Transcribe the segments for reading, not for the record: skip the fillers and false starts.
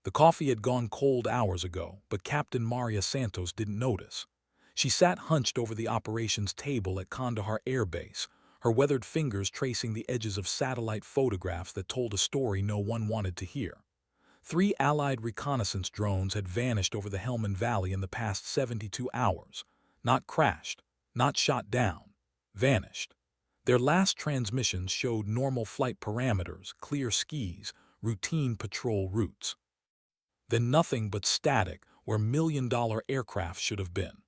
The coffee had gone cold hours ago, but Captain Maria Santos didn't notice. She sat hunched over the operations table at Kandahar Air Base, her weathered fingers tracing the edges of satellite photographs that told a story no one wanted to hear. 3 Allied reconnaissance drones had vanished over the Helmand Valley in the past 72 hours. Not crashed, not shot down, vanished. Their last transmissions showed normal flight parameters, clear skies, routine patrol routes. Then nothing but static where million-dollar aircraft should have been.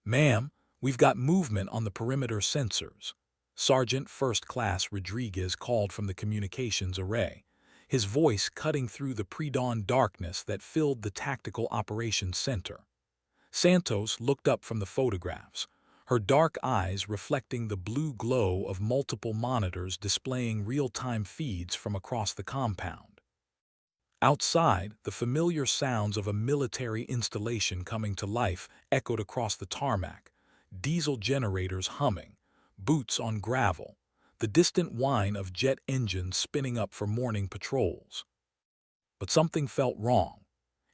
"Ma'am, we've got movement on the perimeter sensors," Sergeant First Class Rodriguez called from the communications array, his voice cutting through the pre-dawn darkness that filled the Tactical Operations Center. Santos looked up from the photographs, her dark eyes reflecting the blue glow of multiple monitors displaying real-time feeds from across the compound. Outside, the familiar sounds of a military installation coming to life echoed across the tarmac, diesel generators humming, boots on gravel, the distant whine of jet engines spinning up for morning patrols. But something felt wrong.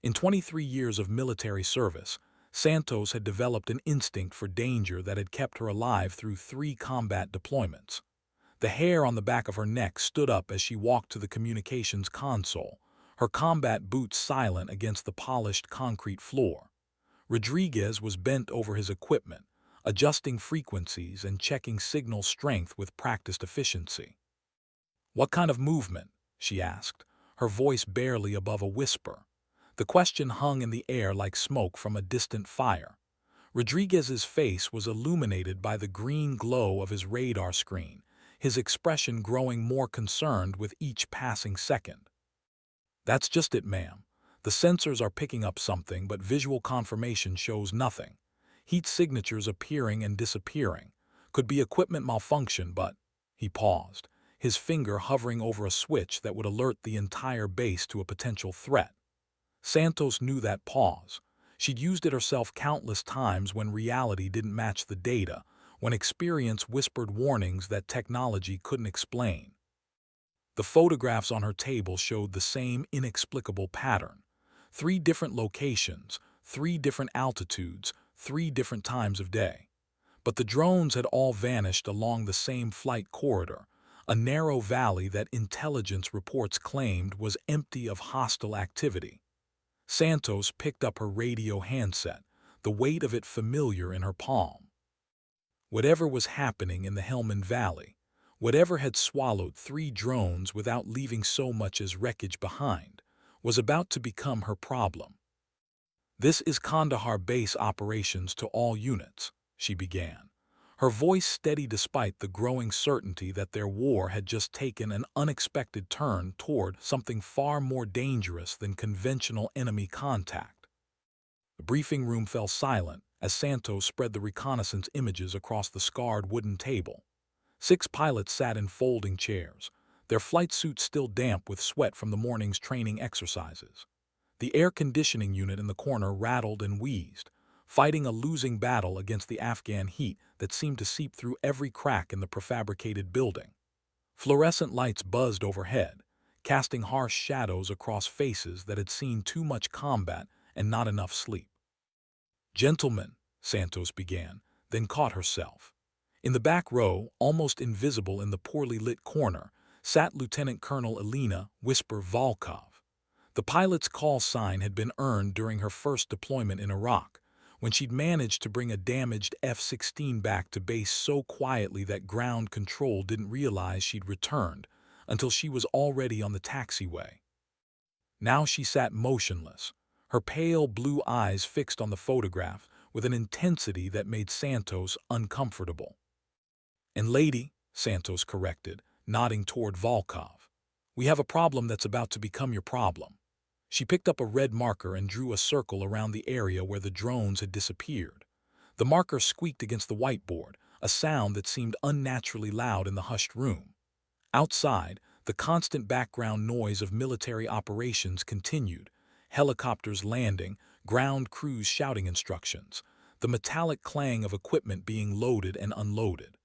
In 23 years of military service, Santos had developed an instinct for danger that had kept her alive through 3 combat deployments. The hair on the back of her neck stood up as she walked to the communications console, her combat boots silent against the polished concrete floor. Rodriguez was bent over his equipment, adjusting frequencies and checking signal strength with practiced efficiency. "What kind of movement?" she asked, her voice barely above a whisper. The question hung in the air like smoke from a distant fire. Rodriguez's face was illuminated by the green glow of his radar screen, his expression growing more concerned with each passing second. "That's just it, ma'am. The sensors are picking up something, but visual confirmation shows nothing. Heat signatures appearing and disappearing. Could be equipment malfunction, but—" He paused, his finger hovering over a switch that would alert the entire base to a potential threat. Santos knew that pause. She'd used it herself countless times when reality didn't match the data, when experience whispered warnings that technology couldn't explain. The photographs on her table showed the same inexplicable pattern. 3 different locations, 3 different altitudes, 3 different times of day. But the drones had all vanished along the same flight corridor, a narrow valley that intelligence reports claimed was empty of hostile activity. Santos picked up her radio handset, the weight of it familiar in her palm. Whatever was happening in the Helmand Valley, whatever had swallowed 3 drones without leaving so much as wreckage behind, was about to become her problem. "This is Kandahar Base operations to all units," she began, her voice steady despite the growing certainty that their war had just taken an unexpected turn toward something far more dangerous than conventional enemy contact. The briefing room fell silent as Santos spread the reconnaissance images across the scarred wooden table. 6 pilots sat in folding chairs, their flight suits still damp with sweat from the morning's training exercises. The air conditioning unit in the corner rattled and wheezed, fighting a losing battle against the Afghan heat that seemed to seep through every crack in the prefabricated building. Fluorescent lights buzzed overhead, casting harsh shadows across faces that had seen too much combat and not enough sleep. "Gentlemen," Santos began, then caught herself. In the back row, almost invisible in the poorly lit corner, sat Lieutenant Colonel Elena Whisper Volkov. The pilot's call sign had been earned during her first deployment in Iraq, when she'd managed to bring a damaged F-16 back to base so quietly that ground control didn't realize she'd returned until she was already on the taxiway. Now she sat motionless, her pale blue eyes fixed on the photograph with an intensity that made Santos uncomfortable. "And lady," Santos corrected, nodding toward Volkov, "we have a problem that's about to become your problem." She picked up a red marker and drew a circle around the area where the drones had disappeared. The marker squeaked against the whiteboard, a sound that seemed unnaturally loud in the hushed room. Outside, the constant background noise of military operations continued, helicopters landing, ground crews shouting instructions, the metallic clang of equipment being loaded and unloaded.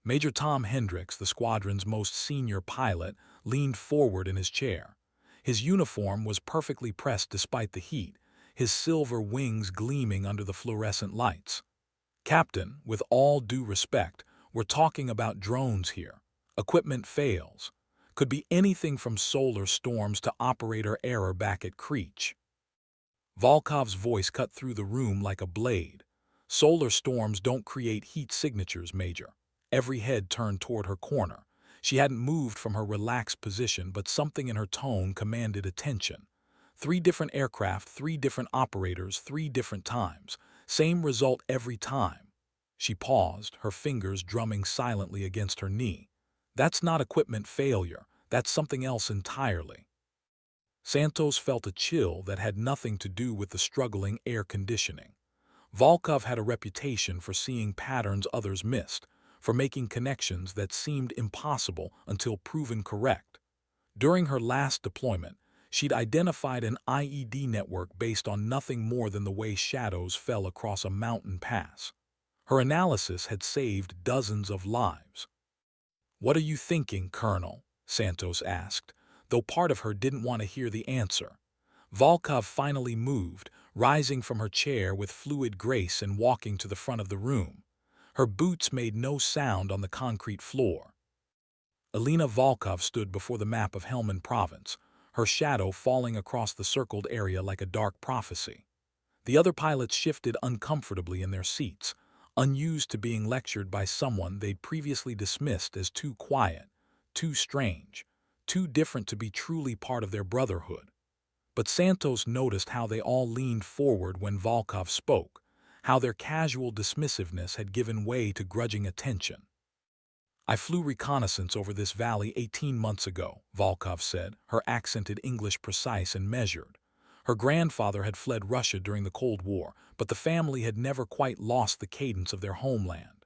Major Tom Hendricks, the squadron's most senior pilot, leaned forward in his chair. His uniform was perfectly pressed despite the heat, his silver wings gleaming under the fluorescent lights. "Captain, with all due respect, we're talking about drones here. Equipment fails. Could be anything from solar storms to operator error back at Creech." Volkov's voice cut through the room like a blade. "Solar storms don't create heat signatures, Major." Every head turned toward her corner. She hadn't moved from her relaxed position, but something in her tone commanded attention. 3 different aircraft, 3 different operators, 3 different times. Same result every time. She paused, her fingers drumming silently against her knee. "That's not equipment failure. That's something else entirely." Santos felt a chill that had nothing to do with the struggling air conditioning. Volkov had a reputation for seeing patterns others missed, for making connections that seemed impossible until proven correct. During her last deployment, she'd identified an IED network based on nothing more than the way shadows fell across a mountain pass. Her analysis had saved dozens of lives. "What are you thinking, Colonel?" Santos asked, though part of her didn't want to hear the answer. Volkov finally moved, rising from her chair with fluid grace and walking to the front of the room. Her boots made no sound on the concrete floor. Alina Volkov stood before the map of Helmand Province, her shadow falling across the circled area like a dark prophecy. The other pilots shifted uncomfortably in their seats, unused to being lectured by someone they'd previously dismissed as too quiet, too strange, too different to be truly part of their brotherhood. But Santos noticed how they all leaned forward when Volkov spoke, how their casual dismissiveness had given way to grudging attention. "I flew reconnaissance over this valley 18 months ago," Volkov said, her accented English precise and measured. Her grandfather had fled Russia during the Cold War, but the family had never quite lost the cadence of their homeland.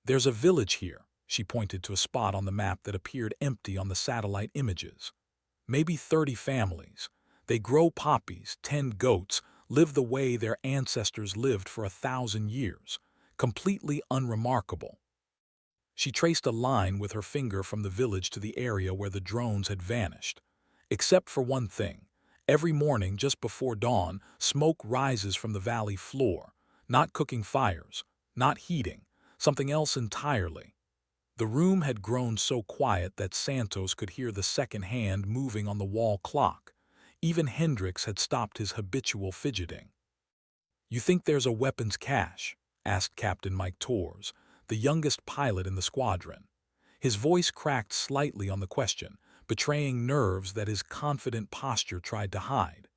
"There's a village here," she pointed to a spot on the map that appeared empty on the satellite images. "Maybe 30 families. They grow poppies, tend goats, live the way their ancestors lived for 1,000 years. Completely unremarkable." She traced a line with her finger from the village to the area where the drones had vanished. "Except for one thing. Every morning just before dawn, smoke rises from the valley floor. Not cooking fires, not heating, something else entirely." The room had grown so quiet that Santos could hear the second hand moving on the wall clock. Even Hendricks had stopped his habitual fidgeting. "You think there's a weapons cache?" asked Captain Mike Torres, the youngest pilot in the squadron. His voice cracked slightly on the question, betraying nerves that his confident posture tried to hide.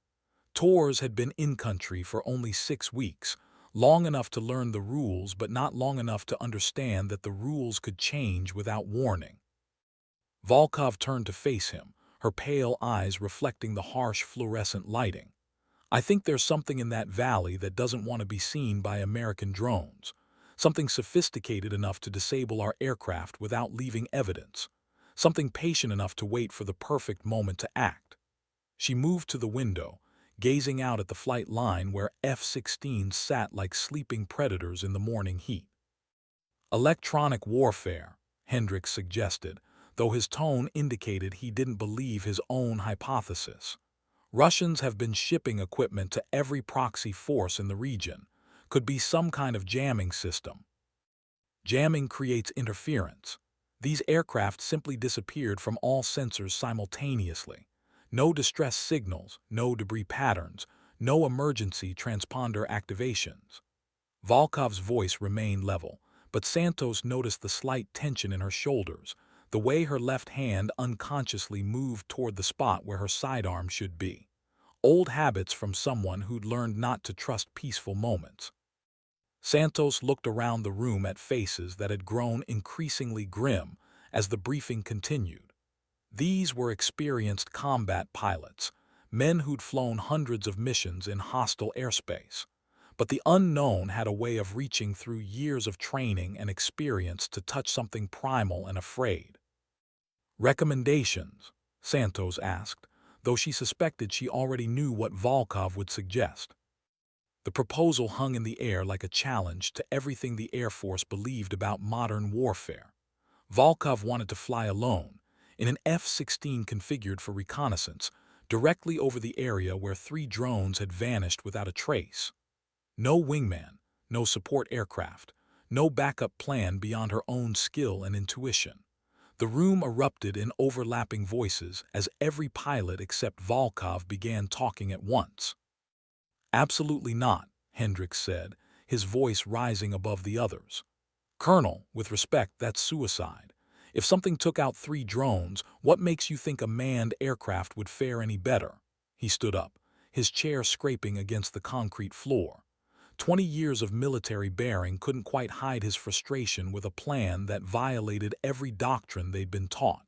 Torres had been in country for only 6 weeks, long enough to learn the rules but not long enough to understand that the rules could change without warning. Volkov turned to face him, her pale eyes reflecting the harsh fluorescent lighting. "I think there's something in that valley that doesn't want to be seen by American drones. Something sophisticated enough to disable our aircraft without leaving evidence. Something patient enough to wait for the perfect moment to act." She moved to the window, gazing out at the flight line where F-16s sat like sleeping predators in the morning heat. "Electronic warfare," Hendricks suggested, though his tone indicated he didn't believe his own hypothesis. "Russians have been shipping equipment to every proxy force in the region. Could be some kind of jamming system." "Jamming creates interference. These aircraft simply disappeared from all sensors simultaneously. No distress signals, no debris patterns, no emergency transponder activations." Volkov's voice remained level, but Santos noticed the slight tension in her shoulders, the way her left hand unconsciously moved toward the spot where her sidearm should be. Old habits from someone who'd learned not to trust peaceful moments. Santos looked around the room at faces that had grown increasingly grim as the briefing continued. These were experienced combat pilots, men who'd flown hundreds of missions in hostile airspace. But the unknown had a way of reaching through years of training and experience to touch something primal and afraid. "Recommendations?" Santos asked, though she suspected she already knew what Volkov would suggest. The proposal hung in the air like a challenge to everything the Air Force believed about modern warfare. Volkov wanted to fly alone, in an F-16 configured for reconnaissance, directly over the area where 3 drones had vanished without a trace. No wingman, no support aircraft, no backup plan beyond her own skill and intuition. The room erupted in overlapping voices as every pilot except Volkov began talking at once. "Absolutely not," Hendricks said, his voice rising above the others. "Colonel, with respect, that's suicide. If something took out 3 drones, what makes you think a manned aircraft would fare any better?" He stood up, his chair scraping against the concrete floor. 20 years of military bearing couldn't quite hide his frustration with a plan that violated every doctrine they'd been taught.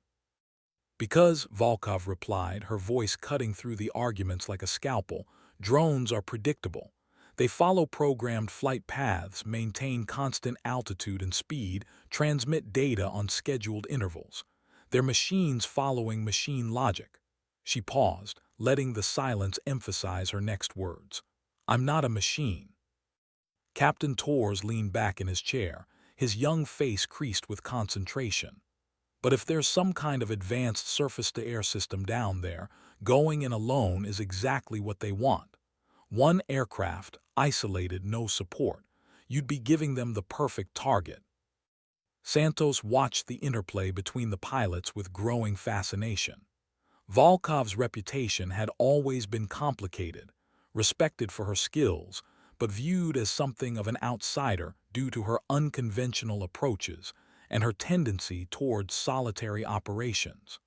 "Because," Volkov replied, her voice cutting through the arguments like a scalpel, "drones are predictable. They follow programmed flight paths, maintain constant altitude and speed, transmit data on scheduled intervals. They're machines following machine logic." She paused, letting the silence emphasize her next words. "I'm not a machine." Captain Torres leaned back in his chair, his young face creased with concentration. "But if there's some kind of advanced surface-to-air system down there, going in alone is exactly what they want. One aircraft, isolated, no support. You'd be giving them the perfect target." Santos watched the interplay between the pilots with growing fascination. Volkov's reputation had always been complicated, respected for her skills, but viewed as something of an outsider due to her unconventional approaches and her tendency towards solitary operations.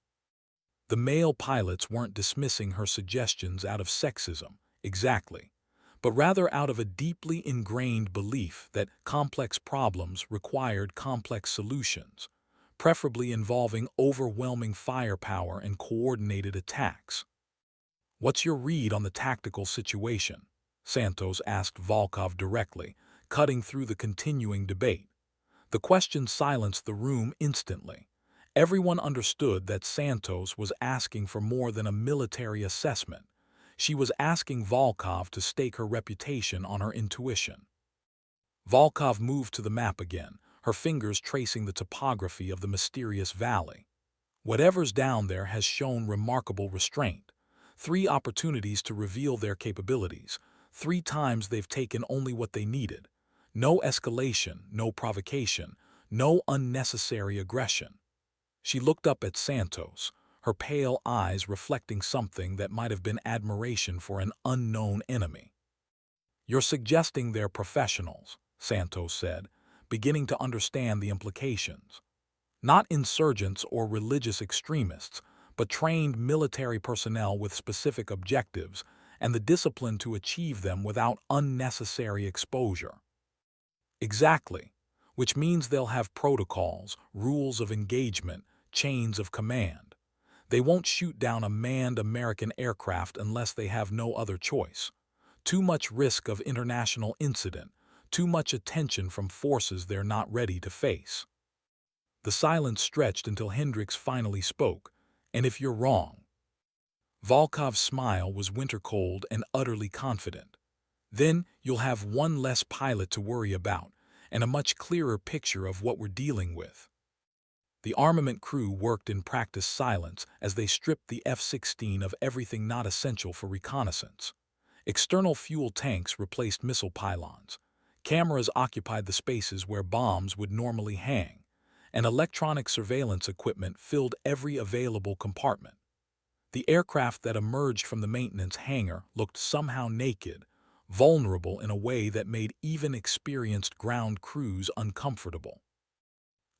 The male pilots weren't dismissing her suggestions out of sexism, exactly, but rather out of a deeply ingrained belief that complex problems required complex solutions, preferably involving overwhelming firepower and coordinated attacks. "What's your read on the tactical situation?" Santos asked Volkov directly, cutting through the continuing debate. The question silenced the room instantly. Everyone understood that Santos was asking for more than a military assessment. She was asking Volkov to stake her reputation on her intuition. Volkov moved to the map again, her fingers tracing the topography of the mysterious valley. "Whatever's down there has shown remarkable restraint. 3 opportunities to reveal their capabilities. 3 times they've taken only what they needed. No escalation, no provocation, no unnecessary aggression." She looked up at Santos, her pale eyes reflecting something that might have been admiration for an unknown enemy. "You're suggesting they're professionals," Santos said, beginning to understand the implications. "Not insurgents or religious extremists, but trained military personnel with specific objectives and the discipline to achieve them without unnecessary exposure." "Exactly, which means they'll have protocols, rules of engagement, chains of command. They won't shoot down a manned American aircraft unless they have no other choice. Too much risk of international incident, too much attention from forces they're not ready to face." The silence stretched until Hendricks finally spoke. "And if you're wrong?" Volkov's smile was winter-cold and utterly confident. "Then you'll have one less pilot to worry about, and a much clearer picture of what we're dealing with." The armament crew worked in practiced silence as they stripped the F-16 of everything not essential for reconnaissance. External fuel tanks replaced missile pylons. Cameras occupied the spaces where bombs would normally hang, and electronic surveillance equipment filled every available compartment. The aircraft that emerged from the maintenance hangar looked somehow naked, vulnerable in a way that made even experienced ground crews uncomfortable.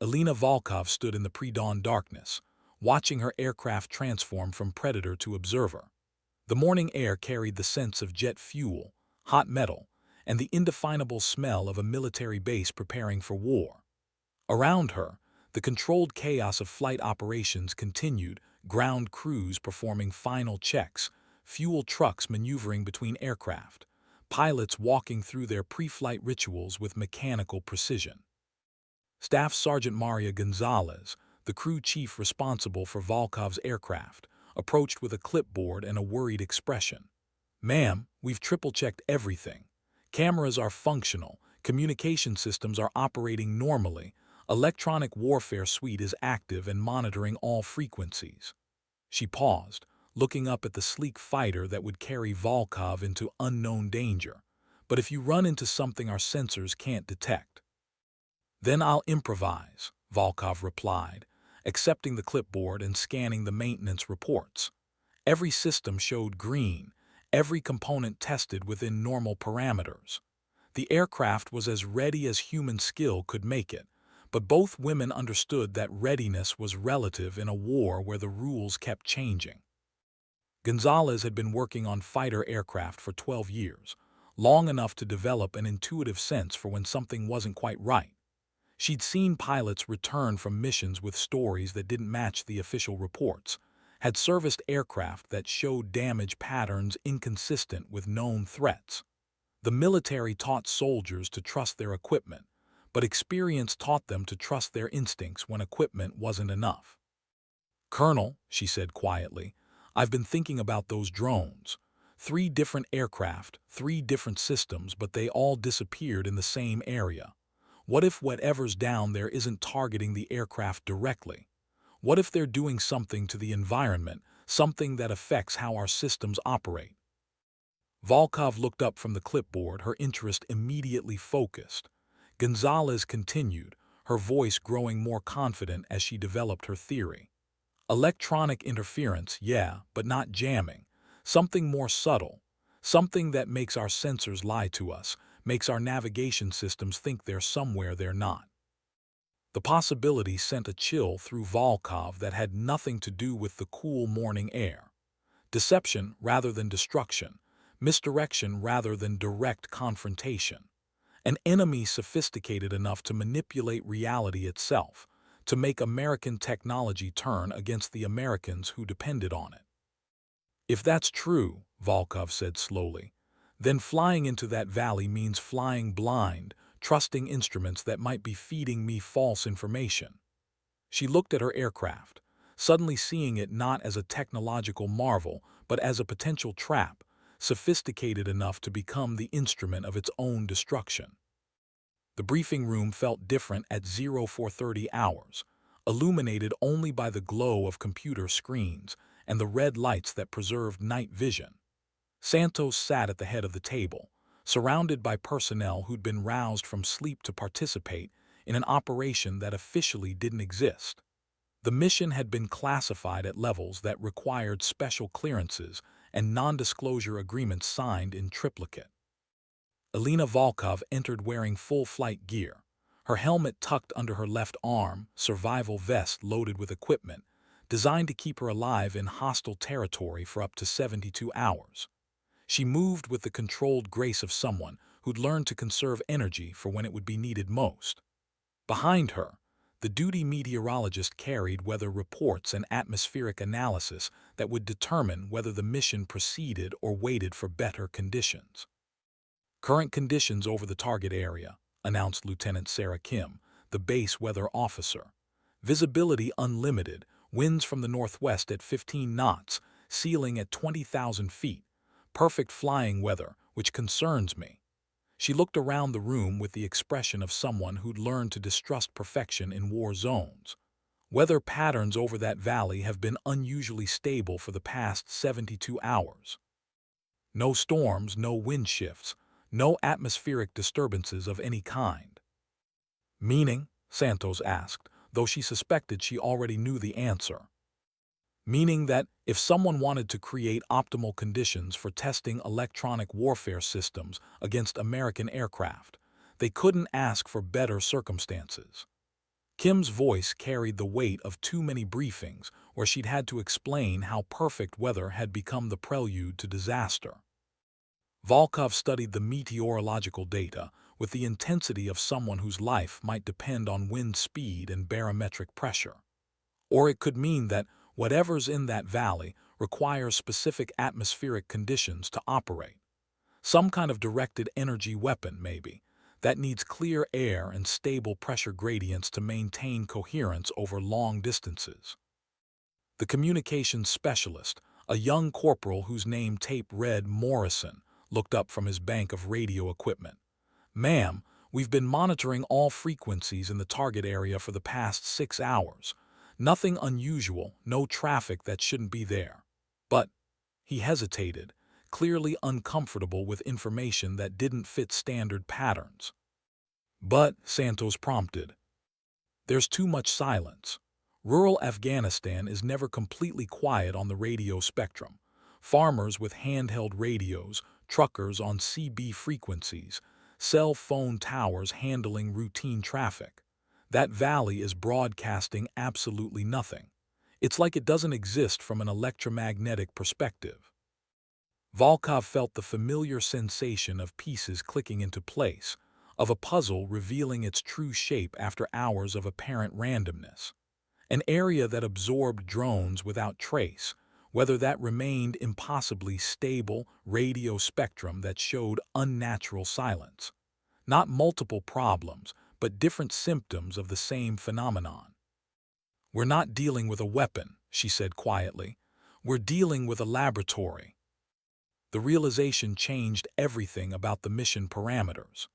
Elena Volkov stood in the pre-dawn darkness, watching her aircraft transform from predator to observer. The morning air carried the scents of jet fuel, hot metal, and the indefinable smell of a military base preparing for war. Around her, the controlled chaos of flight operations continued, ground crews performing final checks, fuel trucks maneuvering between aircraft, pilots walking through their pre-flight rituals with mechanical precision. Staff Sergeant Maria Gonzalez, the crew chief responsible for Volkov's aircraft, approached with a clipboard and a worried expression. "Ma'am, we've triple-checked everything. Cameras are functional, communication systems are operating normally, electronic warfare suite is active and monitoring all frequencies." She paused, looking up at the sleek fighter that would carry Volkov into unknown danger. But if you run into something our sensors can't detect, then I'll improvise, Volkov replied, accepting the clipboard and scanning the maintenance reports. Every system showed green, every component tested within normal parameters. The aircraft was as ready as human skill could make it, but both women understood that readiness was relative in a war where the rules kept changing. Gonzalez had been working on fighter aircraft for 12 years, long enough to develop an intuitive sense for when something wasn't quite right. She'd seen pilots return from missions with stories that didn't match the official reports, had serviced aircraft that showed damage patterns inconsistent with known threats. The military taught soldiers to trust their equipment, but experience taught them to trust their instincts when equipment wasn't enough. "Colonel," she said quietly, "I've been thinking about those drones. 3 different aircraft, 3 different systems, but they all disappeared in the same area. What if whatever's down there isn't targeting the aircraft directly? What if they're doing something to the environment, something that affects how our systems operate?" Volkov looked up from the clipboard, her interest immediately focused. Gonzalez continued, her voice growing more confident as she developed her theory. "Electronic interference, yeah, but not jamming. Something more subtle. Something that makes our sensors lie to us, makes our navigation systems think they're somewhere they're not." The possibility sent a chill through Volkov that had nothing to do with the cool morning air. Deception rather than destruction, misdirection rather than direct confrontation. An enemy sophisticated enough to manipulate reality itself, to make American technology turn against the Americans who depended on it. "If that's true," Volkov said slowly, "then flying into that valley means flying blind, trusting instruments that might be feeding me false information." She looked at her aircraft, suddenly seeing it not as a technological marvel, but as a potential trap, sophisticated enough to become the instrument of its own destruction. The briefing room felt different at 0430 hours, illuminated only by the glow of computer screens and the red lights that preserved night vision. Santos sat at the head of the table, surrounded by personnel who'd been roused from sleep to participate in an operation that officially didn't exist. The mission had been classified at levels that required special clearances and non-disclosure agreements signed in triplicate. Elena Volkov entered wearing full flight gear, her helmet tucked under her left arm, survival vest loaded with equipment, designed to keep her alive in hostile territory for up to 72 hours. She moved with the controlled grace of someone who'd learned to conserve energy for when it would be needed most. Behind her, the duty meteorologist carried weather reports and atmospheric analysis that would determine whether the mission proceeded or waited for better conditions. "Current conditions over the target area," announced Lieutenant Sarah Kim, the base weather officer. "Visibility unlimited, winds from the northwest at 15 knots, ceiling at 20,000 feet. Perfect flying weather, which concerns me." She looked around the room with the expression of someone who'd learned to distrust perfection in war zones. "Weather patterns over that valley have been unusually stable for the past 72 hours. No storms, no wind shifts, no atmospheric disturbances of any kind." "Meaning?" Santos asked, though she suspected she already knew the answer. "Meaning that if someone wanted to create optimal conditions for testing electronic warfare systems against American aircraft, they couldn't ask for better circumstances." Kim's voice carried the weight of too many briefings where she'd had to explain how perfect weather had become the prelude to disaster. Volkov studied the meteorological data with the intensity of someone whose life might depend on wind speed and barometric pressure. Or it could mean that whatever's in that valley requires specific atmospheric conditions to operate. Some kind of directed energy weapon, maybe, that needs clear air and stable pressure gradients to maintain coherence over long distances. The communications specialist, a young corporal whose name tape read Morrison, looked up from his bank of radio equipment. "Ma'am, we've been monitoring all frequencies in the target area for the past 6 hours. Nothing unusual, no traffic that shouldn't be there." But he hesitated, clearly uncomfortable with information that didn't fit standard patterns. But, Santos prompted, there's too much silence. Rural Afghanistan is never completely quiet on the radio spectrum. Farmers with handheld radios, truckers on CB frequencies, cell phone towers handling routine traffic. That valley is broadcasting absolutely nothing. It's like it doesn't exist from an electromagnetic perspective. Volkov felt the familiar sensation of pieces clicking into place, of a puzzle revealing its true shape after hours of apparent randomness. An area that absorbed drones without trace, whether that remained impossibly stable radio spectrum that showed unnatural silence. Not multiple problems, but different symptoms of the same phenomenon. "We're not dealing with a weapon," she said quietly. "We're dealing with a laboratory." The realization changed everything about the mission parameters.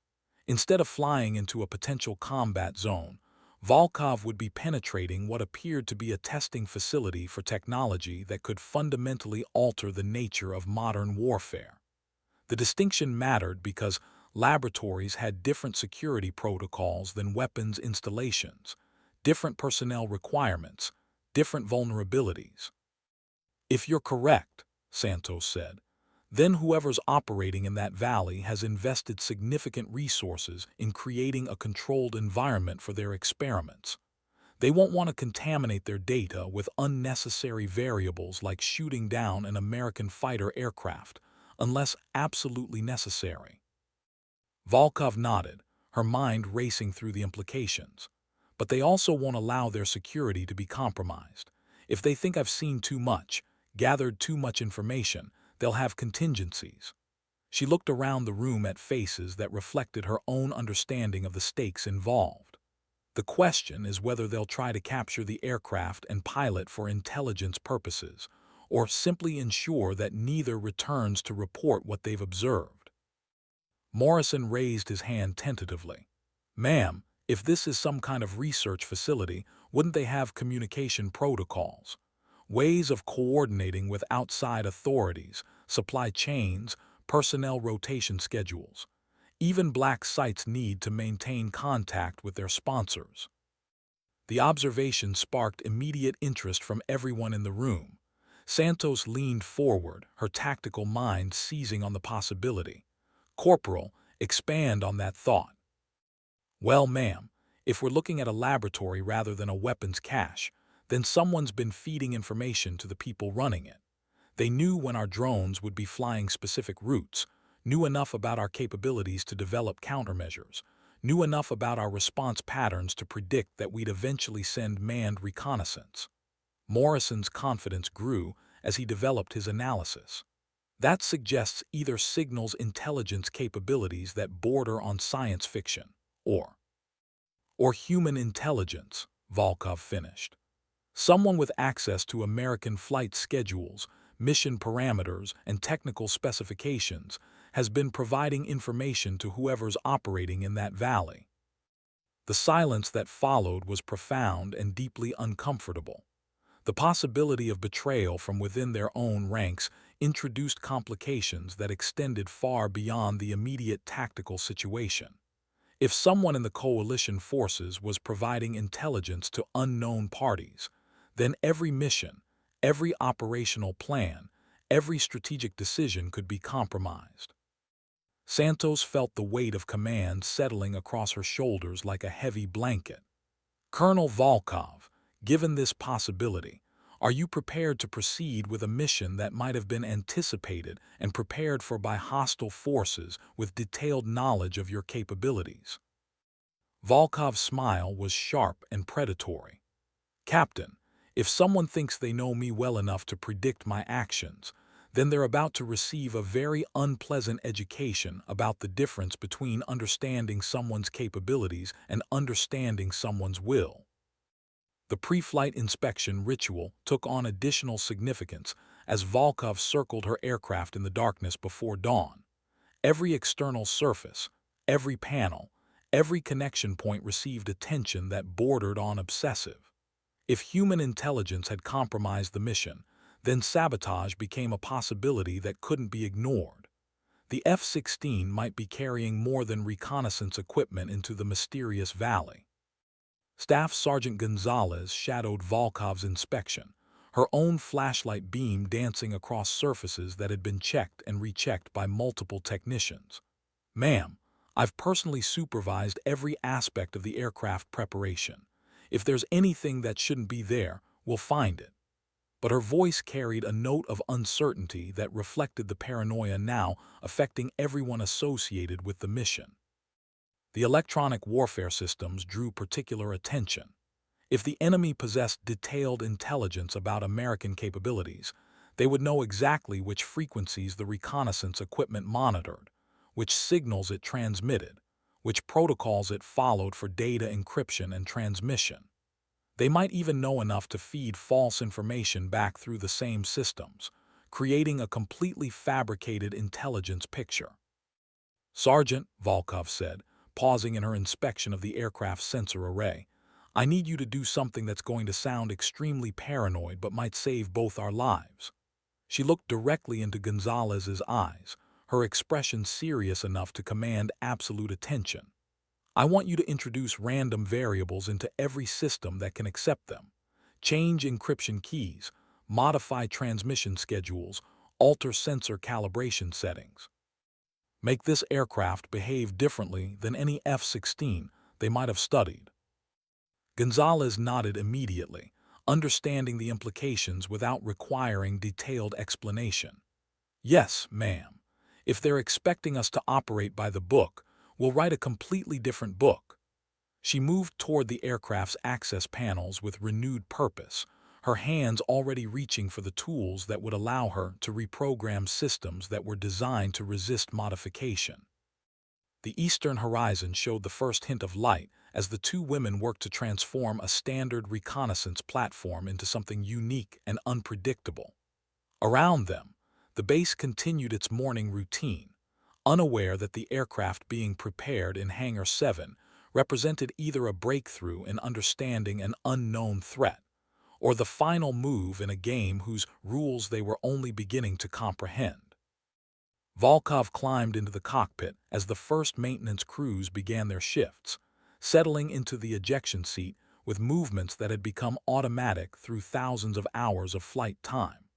Instead of flying into a potential combat zone, Volkov would be penetrating what appeared to be a testing facility for technology that could fundamentally alter the nature of modern warfare. The distinction mattered because laboratories had different security protocols than weapons installations, different personnel requirements, different vulnerabilities. "If you're correct," Santos said, "then whoever's operating in that valley has invested significant resources in creating a controlled environment for their experiments. They won't want to contaminate their data with unnecessary variables like shooting down an American fighter aircraft, unless absolutely necessary." Volkov nodded, her mind racing through the implications. "But they also won't allow their security to be compromised. If they think I've seen too much, gathered too much information, they'll have contingencies." She looked around the room at faces that reflected her own understanding of the stakes involved. "The question is whether they'll try to capture the aircraft and pilot for intelligence purposes, or simply ensure that neither returns to report what they've observed." Morrison raised his hand tentatively. "Ma'am, if this is some kind of research facility, wouldn't they have communication protocols? Ways of coordinating with outside authorities, supply chains, personnel rotation schedules. Even black sites need to maintain contact with their sponsors." The observation sparked immediate interest from everyone in the room. Santos leaned forward, her tactical mind seizing on the possibility. "Corporal, expand on that thought." "Well, ma'am, if we're looking at a laboratory rather than a weapons cache, then someone's been feeding information to the people running it. They knew when our drones would be flying specific routes, knew enough about our capabilities to develop countermeasures, knew enough about our response patterns to predict that we'd eventually send manned reconnaissance." Morrison's confidence grew as he developed his analysis. "That suggests either signals intelligence capabilities that border on science fiction, or human intelligence," Volkov finished. "Someone with access to American flight schedules, mission parameters, and technical specifications has been providing information to whoever's operating in that valley." The silence that followed was profound and deeply uncomfortable. The possibility of betrayal from within their own ranks introduced complications that extended far beyond the immediate tactical situation. If someone in the coalition forces was providing intelligence to unknown parties, then every mission, every operational plan, every strategic decision could be compromised. Santos felt the weight of command settling across her shoulders like a heavy blanket. "Colonel Volkov, given this possibility, are you prepared to proceed with a mission that might have been anticipated and prepared for by hostile forces with detailed knowledge of your capabilities?" Volkov's smile was sharp and predatory. "Captain, if someone thinks they know me well enough to predict my actions, then they're about to receive a very unpleasant education about the difference between understanding someone's capabilities and understanding someone's will." The pre-flight inspection ritual took on additional significance as Volkov circled her aircraft in the darkness before dawn. Every external surface, every panel, every connection point received attention that bordered on obsessive. If human intelligence had compromised the mission, Then sabotage became a possibility that couldn't be ignored. The F-16 might be carrying more than reconnaissance equipment into the mysterious valley. Staff Sergeant Gonzalez shadowed Volkov's inspection, her own flashlight beam dancing across surfaces that had been checked and rechecked by multiple technicians. "Ma'am, I've personally supervised every aspect of the aircraft preparation. If there's anything that shouldn't be there, we'll find it." But her voice carried a note of uncertainty that reflected the paranoia now affecting everyone associated with the mission. The electronic warfare systems drew particular attention. If the enemy possessed detailed intelligence about American capabilities, they would know exactly which frequencies the reconnaissance equipment monitored, which signals it transmitted, which protocols it followed for data encryption and transmission. They might even know enough to feed false information back through the same systems, creating a completely fabricated intelligence picture. "Sergeant," Volkov said, pausing in her inspection of the aircraft's sensor array, "I need you to do something that's going to sound extremely paranoid but might save both our lives." She looked directly into Gonzalez's eyes, her expression serious enough to command absolute attention. "I want you to introduce random variables into every system that can accept them. Change encryption keys, modify transmission schedules, alter sensor calibration settings. Make this aircraft behave differently than any F-16 they might have studied." Gonzalez nodded immediately, understanding the implications without requiring detailed explanation. "Yes, ma'am. If they're expecting us to operate by the book, we'll write a completely different book." She moved toward the aircraft's access panels with renewed purpose, her hands already reaching for the tools that would allow her to reprogram systems that were designed to resist modification. The eastern horizon showed the first hint of light as the two women worked to transform a standard reconnaissance platform into something unique and unpredictable. Around them, the base continued its morning routine, unaware that the aircraft being prepared in Hangar 7 represented either a breakthrough in understanding an unknown threat, or the final move in a game whose rules they were only beginning to comprehend. Volkov climbed into the cockpit as the first maintenance crews began their shifts, settling into the ejection seat with movements that had become automatic through thousands of hours of flight time.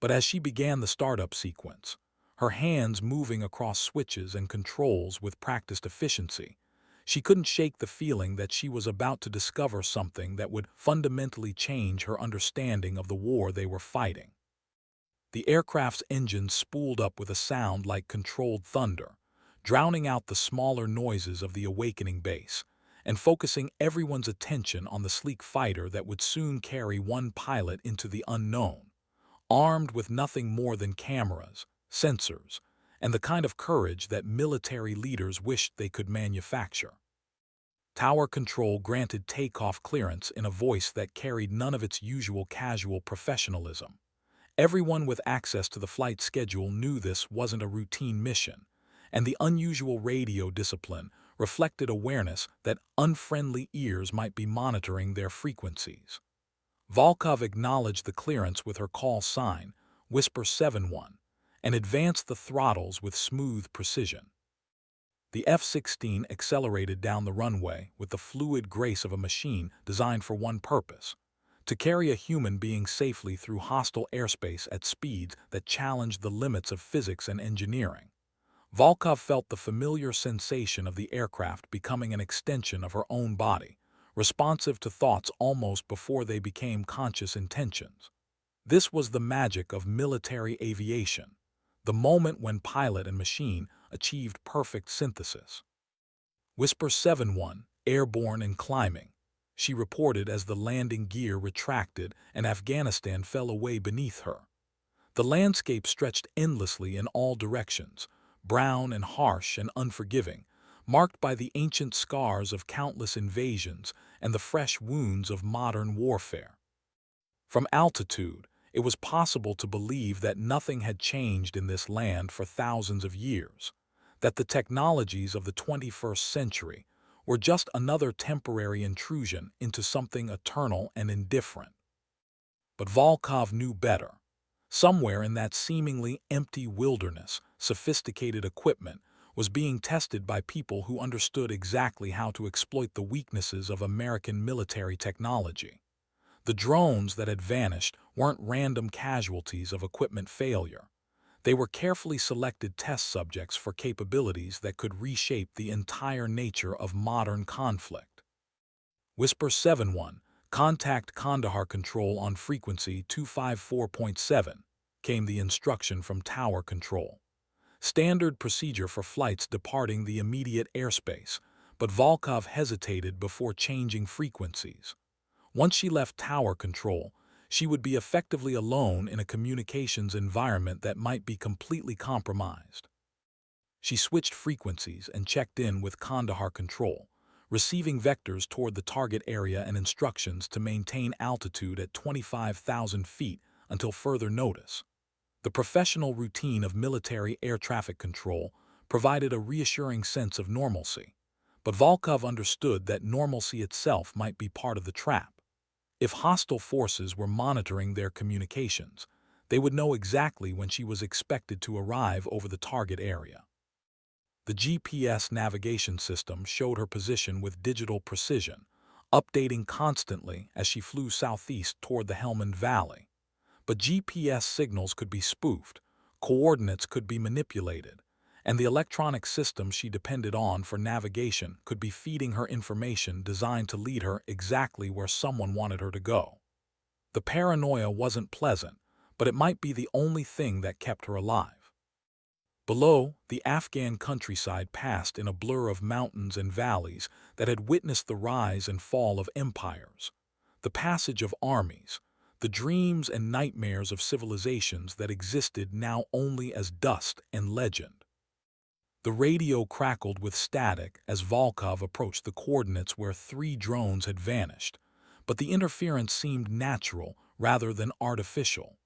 But as she began the startup sequence, her hands moving across switches and controls with practiced efficiency, she couldn't shake the feeling that she was about to discover something that would fundamentally change her understanding of the war they were fighting. The aircraft's engines spooled up with a sound like controlled thunder, drowning out the smaller noises of the awakening base, and focusing everyone's attention on the sleek fighter that would soon carry one pilot into the unknown, armed with nothing more than cameras, sensors, and the kind of courage that military leaders wished they could manufacture. Tower control granted takeoff clearance in a voice that carried none of its usual casual professionalism. Everyone with access to the flight schedule knew this wasn't a routine mission, and the unusual radio discipline reflected awareness that unfriendly ears might be monitoring their frequencies. Volkov acknowledged the clearance with her call sign, Whisper 7-1, and advanced the throttles with smooth precision. The F-16 accelerated down the runway with the fluid grace of a machine designed for one purpose: to carry a human being safely through hostile airspace at speeds that challenged the limits of physics and engineering. Volkov felt the familiar sensation of the aircraft becoming an extension of her own body, responsive to thoughts almost before they became conscious intentions. This was the magic of military aviation, the moment when pilot and machine achieved perfect synthesis. Whisper 7-1, airborne and climbing, she reported as the landing gear retracted and Afghanistan fell away beneath her. The landscape stretched endlessly in all directions, brown and harsh and unforgiving, marked by the ancient scars of countless invasions and the fresh wounds of modern warfare. From altitude, it was possible to believe that nothing had changed in this land for thousands of years, that the technologies of the 21st century were just another temporary intrusion into something eternal and indifferent. But Volkov knew better. Somewhere in that seemingly empty wilderness, sophisticated equipment was being tested by people who understood exactly how to exploit the weaknesses of American military technology. The drones that had vanished weren't random casualties of equipment failure. They were carefully selected test subjects for capabilities that could reshape the entire nature of modern conflict. Whisper 7-1, contact Kandahar Control on frequency 254.7, came the instruction from Tower Control. Standard procedure for flights departing the immediate airspace, but Volkov hesitated before changing frequencies. Once she left Tower Control, she would be effectively alone in a communications environment that might be completely compromised. She switched frequencies and checked in with Kandahar Control, receiving vectors toward the target area and instructions to maintain altitude at 25,000 feet until further notice. The professional routine of military air traffic control provided a reassuring sense of normalcy, but Volkov understood that normalcy itself might be part of the trap. If hostile forces were monitoring their communications, they would know exactly when she was expected to arrive over the target area. The GPS navigation system showed her position with digital precision, updating constantly as she flew southeast toward the Helmand Valley. But GPS signals could be spoofed, coordinates could be manipulated, and the electronic system she depended on for navigation could be feeding her information designed to lead her exactly where someone wanted her to go. The paranoia wasn't pleasant, but it might be the only thing that kept her alive. Below, the Afghan countryside passed in a blur of mountains and valleys that had witnessed the rise and fall of empires, the passage of armies, the dreams and nightmares of civilizations that existed now only as dust and legend. The radio crackled with static as Volkov approached the coordinates where 3 drones had vanished, but the interference seemed natural rather than artificial.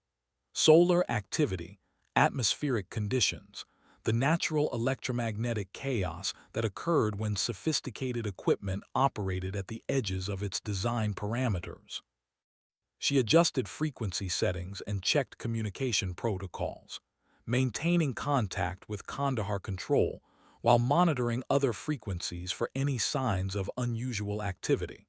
Solar activity, atmospheric conditions, the natural electromagnetic chaos that occurred when sophisticated equipment operated at the edges of its design parameters. She adjusted frequency settings and checked communication protocols, maintaining contact with Kandahar Control while monitoring other frequencies for any signs of unusual activity.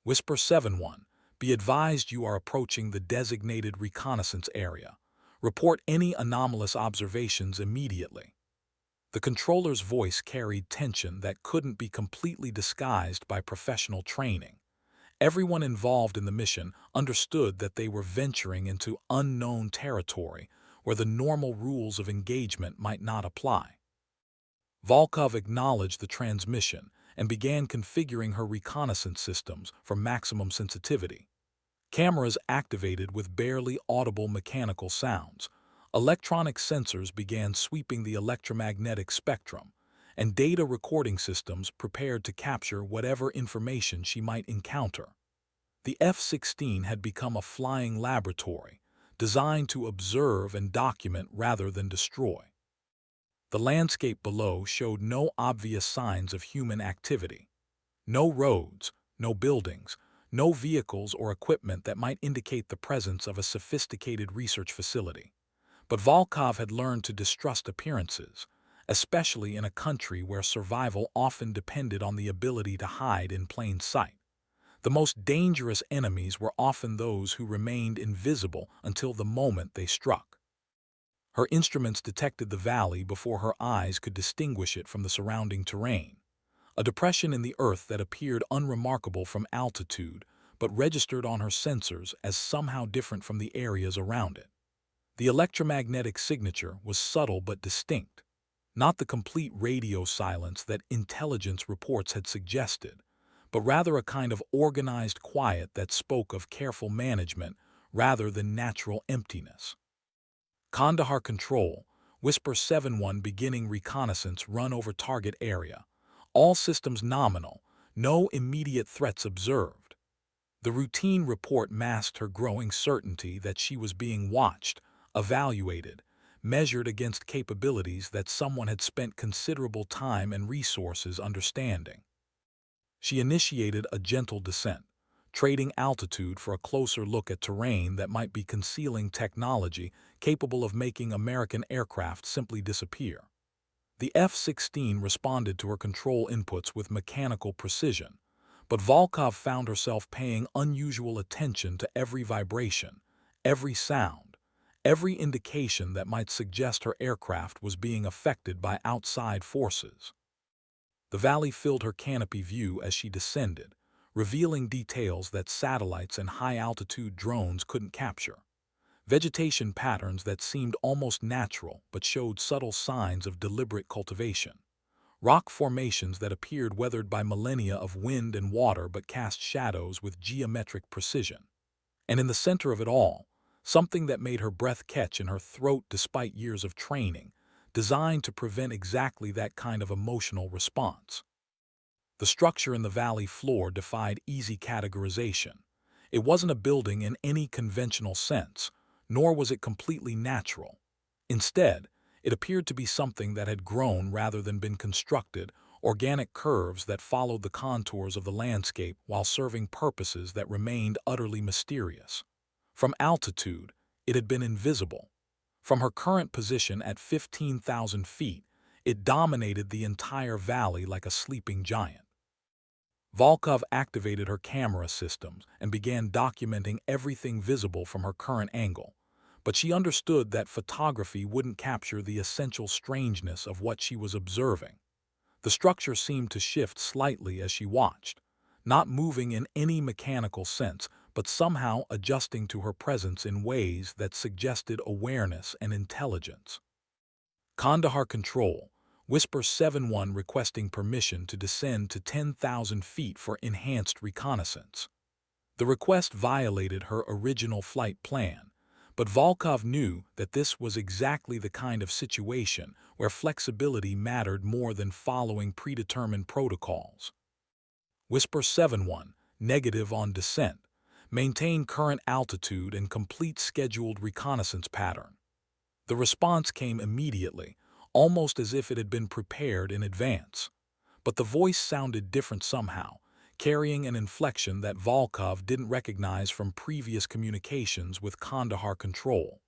Whisper 7-1, be advised you are approaching the designated reconnaissance area. Report any anomalous observations immediately. The controller's voice carried tension that couldn't be completely disguised by professional training. Everyone involved in the mission understood that they were venturing into unknown territory where the normal rules of engagement might not apply. Volkov acknowledged the transmission and began configuring her reconnaissance systems for maximum sensitivity. Cameras activated with barely audible mechanical sounds. Electronic sensors began sweeping the electromagnetic spectrum, and data recording systems prepared to capture whatever information she might encounter. The F-16 had become a flying laboratory, designed to observe and document rather than destroy. The landscape below showed no obvious signs of human activity. No roads, no buildings, no vehicles or equipment that might indicate the presence of a sophisticated research facility. But Volkov had learned to distrust appearances, especially in a country where survival often depended on the ability to hide in plain sight. The most dangerous enemies were often those who remained invisible until the moment they struck. Her instruments detected the valley before her eyes could distinguish it from the surrounding terrain. A depression in the earth that appeared unremarkable from altitude, but registered on her sensors as somehow different from the areas around it. The electromagnetic signature was subtle but distinct, not the complete radio silence that intelligence reports had suggested, but rather a kind of organized quiet that spoke of careful management rather than natural emptiness. Kandahar Control, Whisper 7-1 beginning reconnaissance run over target area. All systems nominal, no immediate threats observed. The routine report masked her growing certainty that she was being watched, evaluated, measured against capabilities that someone had spent considerable time and resources understanding. She initiated a gentle descent, trading altitude for a closer look at terrain that might be concealing technology capable of making American aircraft simply disappear. The F-16 responded to her control inputs with mechanical precision, but Volkov found herself paying unusual attention to every vibration, every sound, every indication that might suggest her aircraft was being affected by outside forces. The valley filled her canopy view as she descended, revealing details that satellites and high-altitude drones couldn't capture. Vegetation patterns that seemed almost natural but showed subtle signs of deliberate cultivation. Rock formations that appeared weathered by millennia of wind and water but cast shadows with geometric precision. And in the center of it all, something that made her breath catch in her throat despite years of training, designed to prevent exactly that kind of emotional response. The structure in the valley floor defied easy categorization. It wasn't a building in any conventional sense, nor was it completely natural. Instead, it appeared to be something that had grown rather than been constructed, organic curves that followed the contours of the landscape while serving purposes that remained utterly mysterious. From altitude, it had been invisible. From her current position at 15,000 feet, it dominated the entire valley like a sleeping giant. Volkov activated her camera systems and began documenting everything visible from her current angle, but she understood that photography wouldn't capture the essential strangeness of what she was observing. The structure seemed to shift slightly as she watched, not moving in any mechanical sense, but somehow adjusting to her presence in ways that suggested awareness and intelligence. Kandahar Control, Whisper 7-1 requesting permission to descend to 10,000 feet for enhanced reconnaissance. The request violated her original flight plan, but Volkov knew that this was exactly the kind of situation where flexibility mattered more than following predetermined protocols. Whisper 7-1, negative on descent. Maintain current altitude and complete scheduled reconnaissance pattern. The response came immediately, almost as if it had been prepared in advance. But the voice sounded different somehow, carrying an inflection that Volkov didn't recognize from previous communications with Kandahar Control.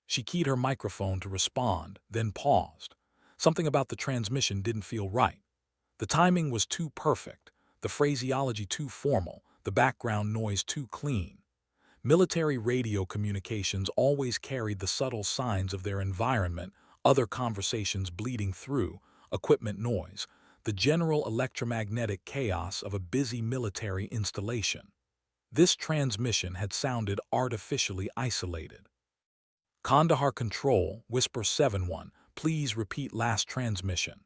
She keyed her microphone to respond, then paused. Something about the transmission didn't feel right. The timing was too perfect, the phraseology too formal, the background noise too clean. Military radio communications always carried the subtle signs of their environment, other conversations bleeding through, equipment noise, the general electromagnetic chaos of a busy military installation. This transmission had sounded artificially isolated. Kandahar Control, Whisper 7-1, please repeat last transmission.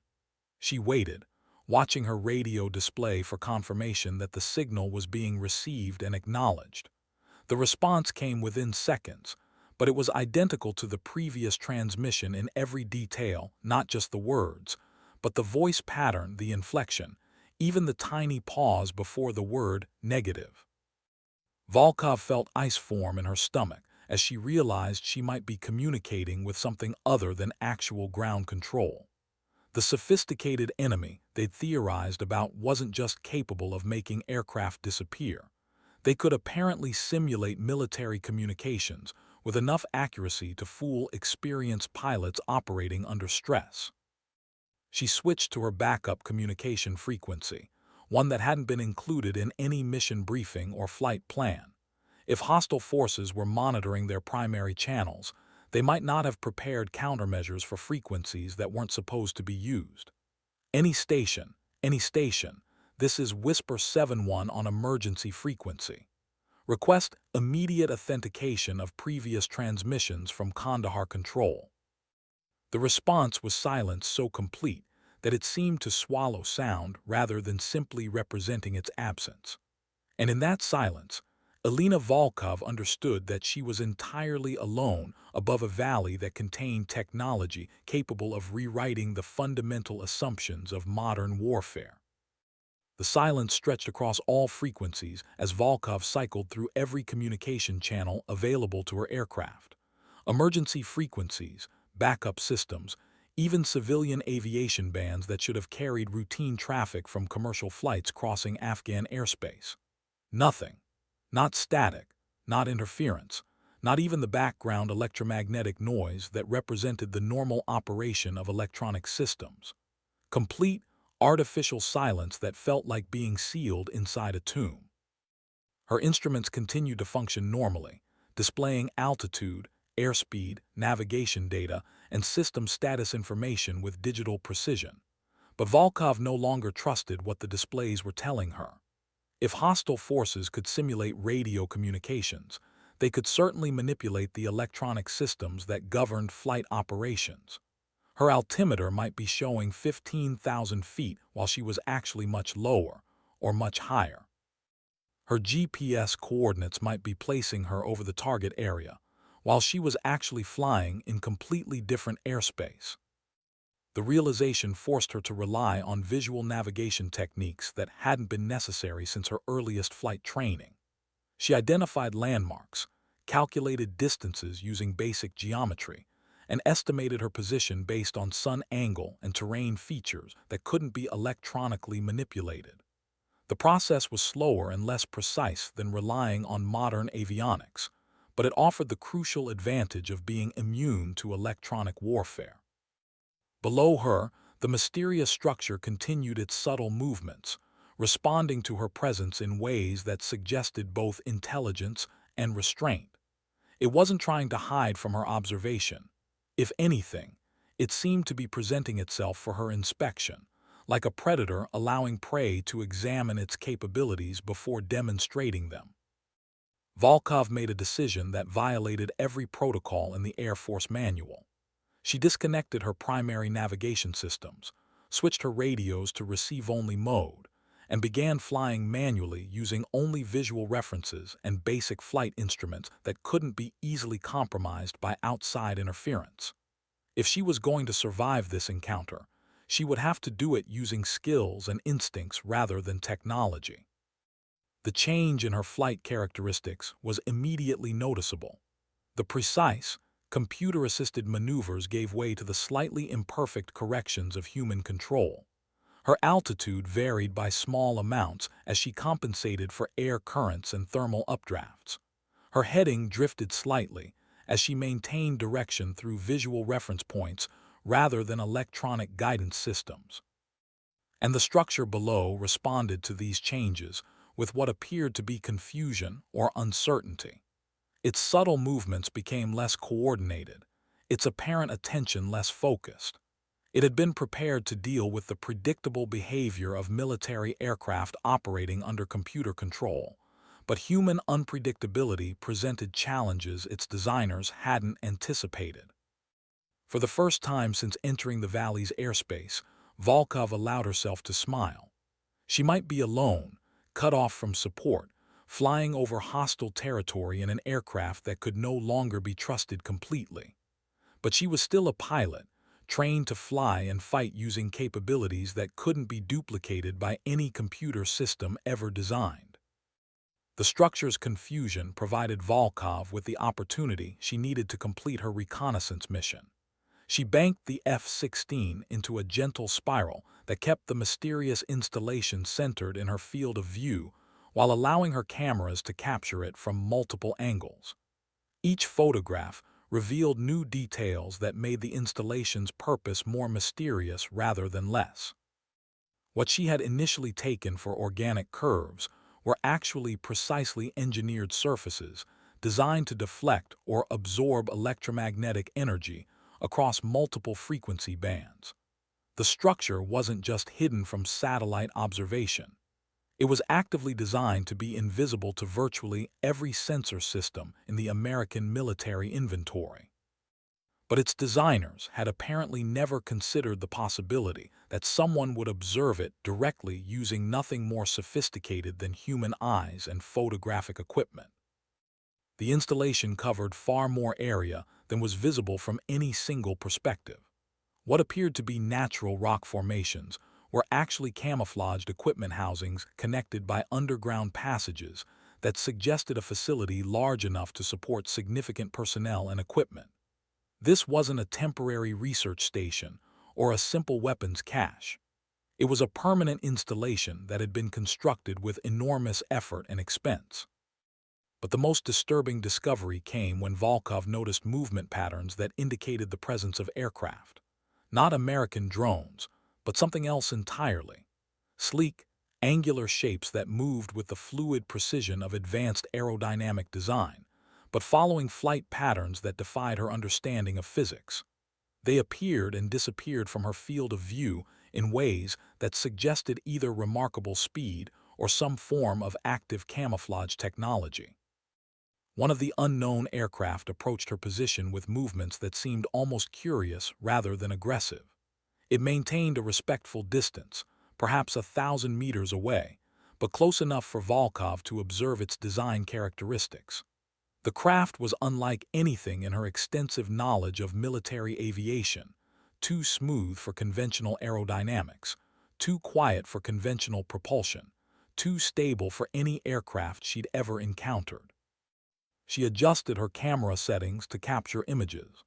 She waited, watching her radio display for confirmation that the signal was being received and acknowledged. The response came within seconds, but it was identical to the previous transmission in every detail, not just the words, but the voice pattern, the inflection, even the tiny pause before the word negative. Volkov felt ice form in her stomach as she realized she might be communicating with something other than actual ground control. The sophisticated enemy they'd theorized about wasn't just capable of making aircraft disappear. They could apparently simulate military communications with enough accuracy to fool experienced pilots operating under stress. She switched to her backup communication frequency, one that hadn't been included in any mission briefing or flight plan. If hostile forces were monitoring their primary channels, they might not have prepared countermeasures for frequencies that weren't supposed to be used. Any station, this is Whisper 7-1 on emergency frequency. Request immediate authentication of previous transmissions from Kandahar Control. The response was silence so complete that it seemed to swallow sound rather than simply representing its absence. And in that silence, Elena Volkov understood that she was entirely alone above a valley that contained technology capable of rewriting the fundamental assumptions of modern warfare. The silence stretched across all frequencies as Volkov cycled through every communication channel available to her aircraft. Emergency frequencies, backup systems, even civilian aviation bands that should have carried routine traffic from commercial flights crossing Afghan airspace. Nothing. Not static, not interference, not even the background electromagnetic noise that represented the normal operation of electronic systems. Complete, artificial silence that felt like being sealed inside a tomb. Her instruments continued to function normally, displaying altitude, airspeed, navigation data, and system status information with digital precision. But Volkov no longer trusted what the displays were telling her. If hostile forces could simulate radio communications, they could certainly manipulate the electronic systems that governed flight operations. Her altimeter might be showing 15,000 feet while she was actually much lower, or much higher. Her GPS coordinates might be placing her over the target area, while she was actually flying in completely different airspace. The realization forced her to rely on visual navigation techniques that hadn't been necessary since her earliest flight training. She identified landmarks, calculated distances using basic geometry, and estimated her position based on sun angle and terrain features that couldn't be electronically manipulated. The process was slower and less precise than relying on modern avionics, but it offered the crucial advantage of being immune to electronic warfare. Below her, the mysterious structure continued its subtle movements, responding to her presence in ways that suggested both intelligence and restraint. It wasn't trying to hide from her observation. If anything, it seemed to be presenting itself for her inspection, like a predator allowing prey to examine its capabilities before demonstrating them. Volkov made a decision that violated every protocol in the Air Force manual. She disconnected her primary navigation systems, switched her radios to receive-only mode, and began flying manually using only visual references and basic flight instruments that couldn't be easily compromised by outside interference. If she was going to survive this encounter, she would have to do it using skills and instincts rather than technology. The change in her flight characteristics was immediately noticeable. The precise, computer-assisted maneuvers gave way to the slightly imperfect corrections of human control. Her altitude varied by small amounts as she compensated for air currents and thermal updrafts. Her heading drifted slightly as she maintained direction through visual reference points rather than electronic guidance systems. And the structure below responded to these changes with what appeared to be confusion or uncertainty. Its subtle movements became less coordinated, its apparent attention less focused. It had been prepared to deal with the predictable behavior of military aircraft operating under computer control, but human unpredictability presented challenges its designers hadn't anticipated. For the first time since entering the valley's airspace, Volkov allowed herself to smile. She might be alone, cut off from support, flying over hostile territory in an aircraft that could no longer be trusted completely. But she was still a pilot, trained to fly and fight using capabilities that couldn't be duplicated by any computer system ever designed. The structure's confusion provided Volkov with the opportunity she needed to complete her reconnaissance mission. She banked the F-16 into a gentle spiral that kept the mysterious installation centered in her field of view while allowing her cameras to capture it from multiple angles. Each photograph revealed new details that made the installation's purpose more mysterious rather than less. What she had initially taken for organic curves were actually precisely engineered surfaces designed to deflect or absorb electromagnetic energy across multiple frequency bands. The structure wasn't just hidden from satellite observation. It was actively designed to be invisible to virtually every sensor system in the American military inventory. But its designers had apparently never considered the possibility that someone would observe it directly using nothing more sophisticated than human eyes and photographic equipment. The installation covered far more area than was visible from any single perspective. What appeared to be natural rock formations were actually camouflaged equipment housings connected by underground passages that suggested a facility large enough to support significant personnel and equipment. This wasn't a temporary research station or a simple weapons cache. It was a permanent installation that had been constructed with enormous effort and expense. But the most disturbing discovery came when Volkov noticed movement patterns that indicated the presence of aircraft. Not American drones, but something else entirely. Sleek, angular shapes that moved with the fluid precision of advanced aerodynamic design, but following flight patterns that defied her understanding of physics. They appeared and disappeared from her field of view in ways that suggested either remarkable speed or some form of active camouflage technology. One of the unknown aircraft approached her position with movements that seemed almost curious rather than aggressive. It maintained a respectful distance, perhaps 1,000 meters away, but close enough for Volkov to observe its design characteristics. The craft was unlike anything in her extensive knowledge of military aviation, too smooth for conventional aerodynamics, too quiet for conventional propulsion, too stable for any aircraft she'd ever encountered. She adjusted her camera settings to capture images.